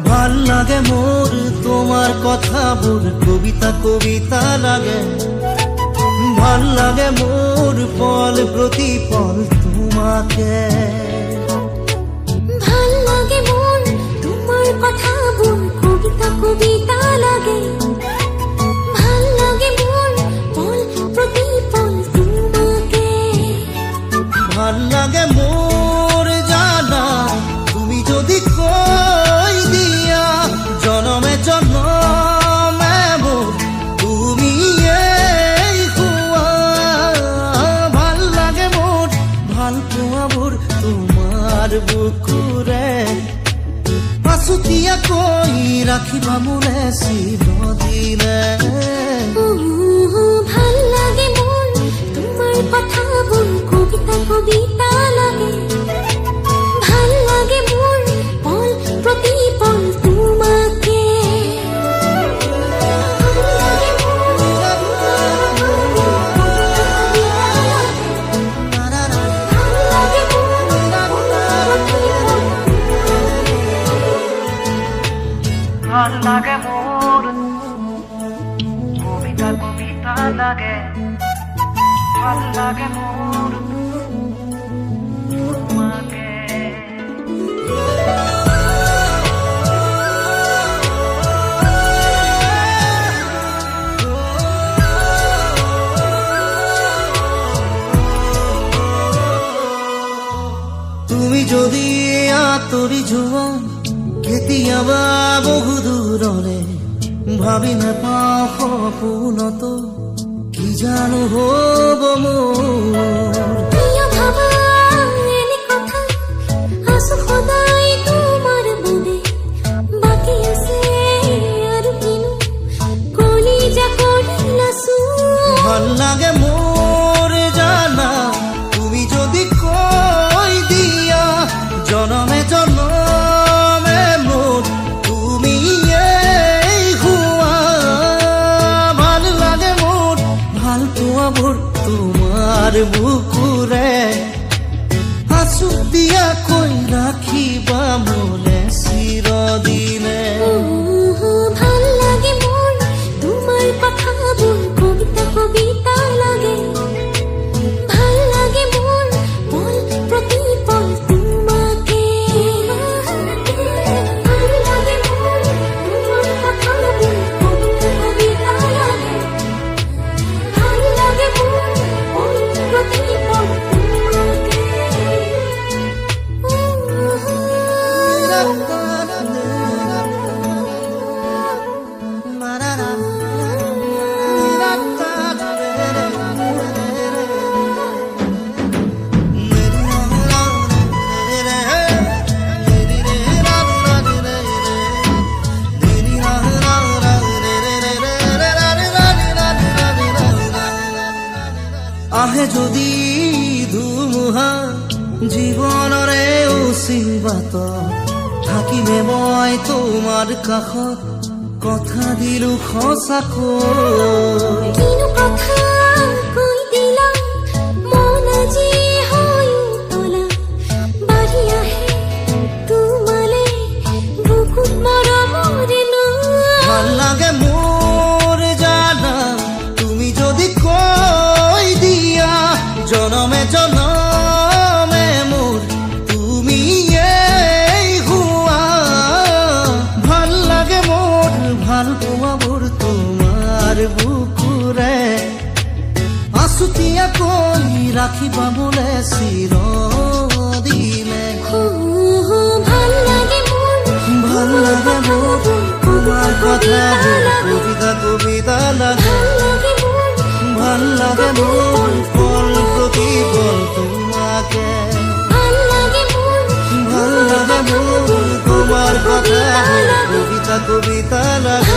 ভাল লাগে মোৰ তোমাৰ কথাবোৰ কবিতা কবিতা লাগে ভাল লাগে মোৰ পল প্ৰতি পল তোমাকে ভাল লাগে মোৰ তোমাৰ কথাবোৰ কবিতা কবিতা লাগে ভাল লাগে মোর পল প্রতি পল তোমাকে ভাল লাগে মোর জানা তুমি যদি কই দিয়া জনমে জনমে মোর তুমি এই হুয়া ভাল লাগে মোর ভাল পোৱাবোৰ তোমাৰ বুকুৰে পাছুতিয়া কৈ ৰাখিবা মোৰে চিৰদিনে ভাল লাগে মোৰ তোমাৰ কথাবোৰ কবিতা কবিতা লাগে ভাল লাগে মোর পল প্রতি পল তোমাকে ভাল লাগে মোর কবিতা কবিতা লাগে ভাল লাগে মোর তোমাকে তুমি যদি আঁতৰি যোৱা কেতিয়াবা বহু দূৰলে ভাবি নাপাওঁ সপোনতো কি জানো হ'ব মোৰ প্ৰিয় ভাবা এনে কথা আছো সদায় তোমাৰ মনে বাকি আছে আৰু কিনো কলিজা কৰিলাছো ভাল লাগে মোৰ জানা তুমি যদি কৈ দিয়া জনমে জনমে মোৰ তুমি এই হুৱা ভাল লাগে মোৰ ভাল পোৱাবোৰ তোমাৰ বুকুৰে আঁচু দিয়া কৈ ৰাখিবা মোলে চিৰদিনে ভাল লাগে মোৰ তোমাৰ কথাবোৰ কবিতা কবিতা লাগে ভাল লাগে মোৰ পল প্ৰতি পল তোমাকে ভাল লাগে মোৰ তোমাৰ কথাবোৰ কবিতা কবিতা লাগে ভাল লাগে মোৰ পল প্ৰতি পল আহে যদি ধুমুহা জীৱনৰে উচিবাত থাকিমে মই তোমাৰ কাষত কথা দিলো সঁচাকৈ কিনো কথা কৈ দিলা মন আজি হৈ উতলা বাঢ়ি আহে তোমালে বুকুত মৰমৰে ভাল লাগে মোৰ জানা তুমি যদি কৈ দিয়া জনমে জনমে মোৰ তুমি এই হুৱা ভাল লাগে মোৰ ভাল পোৱাবোৰ তোমাৰ বুকুৰে আঁচুতীয়া কৈ ৰাখিবা মোলে চিৰদিনে ভাল লাগে মোৰ ভাল লাগে মোৰ তোমাৰ কথাবোৰ কবিতা কবিতা লাগে ভাল লাগে মোৰ পল প্ৰতি পল তোমাকে ভাল লাগে মোৰ ভাল লাগে মোৰ তোমাৰ কথাবোৰ কবিতা কবিতা লাগে